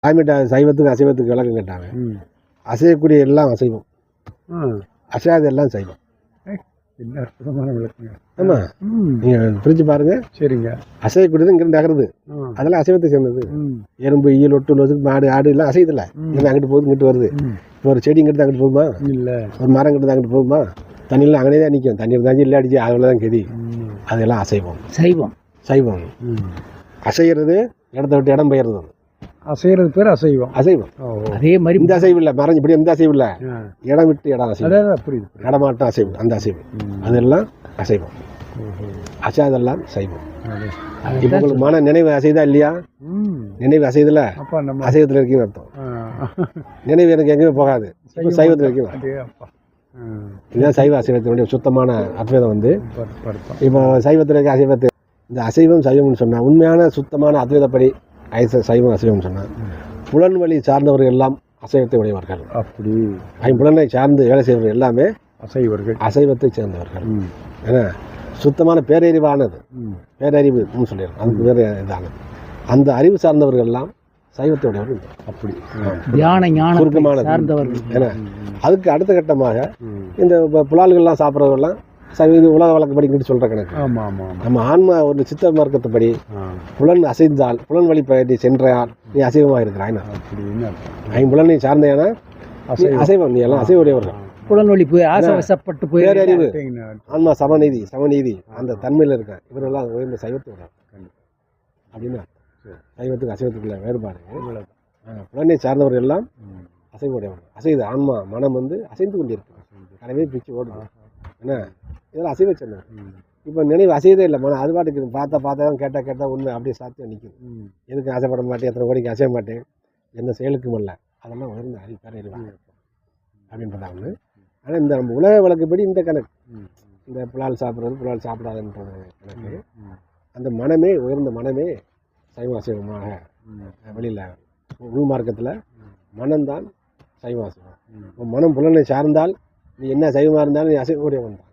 சைவத்துக்கு அசைவத்துக்கு விளக்கம் கேட்டாங்க. அசையக்கூடிய எல்லாம் அசைவம், அசையாத எல்லாம் சைவம். என்ன அற்புதமான விளக்குங்க. ஆமாம், நீங்கள் பிரித்து பாருங்கள். சரிங்க. அசையக்கூடியது இங்கிருந்து நகருது, அதெல்லாம் அசைவத்தை சேர்ந்தது. எறும்பு, ஈயல், ஒட்டு, நொசு, மாடு, ஆடு எல்லாம் அசையுதில்ல. இங்கே அங்கிட்டு போகுது, இங்கிட்டு வருது. இப்போ ஒரு செடி இங்கிட்டு அங்கிட்டு போகுமா? இல்லை. ஒரு மரம் இங்கிட்டு அங்கிட்டு போகுமா? தண்ணியில் அங்கனே தான் நிற்கும். தண்ணி இருந்தாச்சு இல்லை அடிச்சு அதில் தான் கெதி. அதெல்லாம் அசைவம். சைவம். சைவம் அசைகிறது இடத்த விட்டு இடம் பெயர்றது. அசைகிறது பேர் அசைவம். அசைவம். அதே மாதிரி இந்த அசைவு இல்லை, மறைஞ்சு இப்படி இந்த அசைவு இல்லை, இடம் விட்டு இடம் அசைவு. புரியுது. இடமாட்டம் அசைவு, அந்த அசைவு அதெல்லாம் அசைவம். அசையாதெல்லாம் சைவம். இப்போ உங்களுக்கு மன நினைவு அசைதா இல்லையா? நினைவு அசைதுல அசைவத்தில் இருக்கீங்கன்னு அர்த்தம். நினைவு எனக்கு எங்கேயுமே போகாது, இப்போ சைவத்தில் இருக்கீங்க. இதுதான் சைவ அசைவத்தினுடைய சுத்தமான அத்வைதம். வந்து இப்போ சைவத்தில் இருக்க அசைவத்தை, இந்த அசைவம் சைவம்னு சொன்னால் உண்மையான சுத்தமான அத்வைதப்படி சைவம் அசைவம்னு சொன்னால் புலன் வழி சார்ந்தவர்கள் எல்லாம் அசைவத்தை உடையவர்கள். அப்படி ஐம்புலனை சார்ந்து வேலை செய்வர்கள் எல்லாமே அசைவர்கள், அசைவத்தை சேர்ந்தவர்கள். ஏன்னா சுத்தமான பேரறிவானது, பேரறிவு சொல்லிடுறோம், அதுக்கு வேறு இதானது. அந்த அறிவு சார்ந்தவர்கள் எல்லாம் சைவத்தை உடையவர்கள். அப்படி சுருக்கமானது. ஏன்னா அதுக்கு அடுத்த கட்டமாக இந்த புலால்கள்லாம் சாப்பிட்றவர்கள்லாம் இது உலக வழக்கப்படிக்கிட்டு சொல்கிற கணக்கு. நம்ம ஆன்மா ஒரு சித்த மார்க்கத்தைப்படி புலன் அசைந்தால், புலன் வழி நீ சென்றால் நீ அசைவமாக இருக்கிறாய். ஐம்புலனை சார்ந்தேனா அசைவம், நீ எல்லாம் அசைவ உடையவர்கள். புலன் வழி போய் ஆசைப்பட்டு போய் பேரறிவு, ஆன்மா சமநீதி அந்த தன்மையில் இருக்க இவரெல்லாம் உயர்ந்த சைவத்தை உடையவர் அப்படின்னா. சைவத்துக்கு அசைவத்துக்குள்ள வேறுபாடு. புலனை சார்ந்தவர்கள் எல்லாம் அசைவ உடையவர்கள். அசைது ஆன்மா மனம் வந்து அசைந்து கொண்டிருக்கு, கடவே பிச்சு ஓடுது. ஏன்னா இதெல்லாம் அசைவ சேர்ந்தவர். இப்போ நினைவு அசையதே இல்லை, மனம் அது பாட்டுக்கு பார்த்தா தான் கேட்டால் உண்மை அப்படியே சாத்தியம் நிற்குது. எதுக்கு ஆசைப்பட மாட்டேன், எத்தனை கோடிக்கு அசைய மாட்டேன், எந்த செயலுக்கும் இல்லை, அதெல்லாம் உயர்ந்த பேரறிவாக இருக்கும் அப்படின்றதா ஒன்று. ஆனால் இந்த நம்ம உலக வழக்கப்படி இந்த கணக்கு, இந்த புலால் சாப்பிட்றது புலால் சாப்பிடாதுன்றது கணக்கு, அந்த மனமே உயர்ந்த மனமே சைவ அசைவமாக வெளியில் உள் மார்க்கத்தில் மனம்தான் சைவ அசைவம். மனம் புலனை சார்ந்தால் நீ என்ன சைவமாக இருந்தாலும் நீ அசைவ உடையவன் தான்.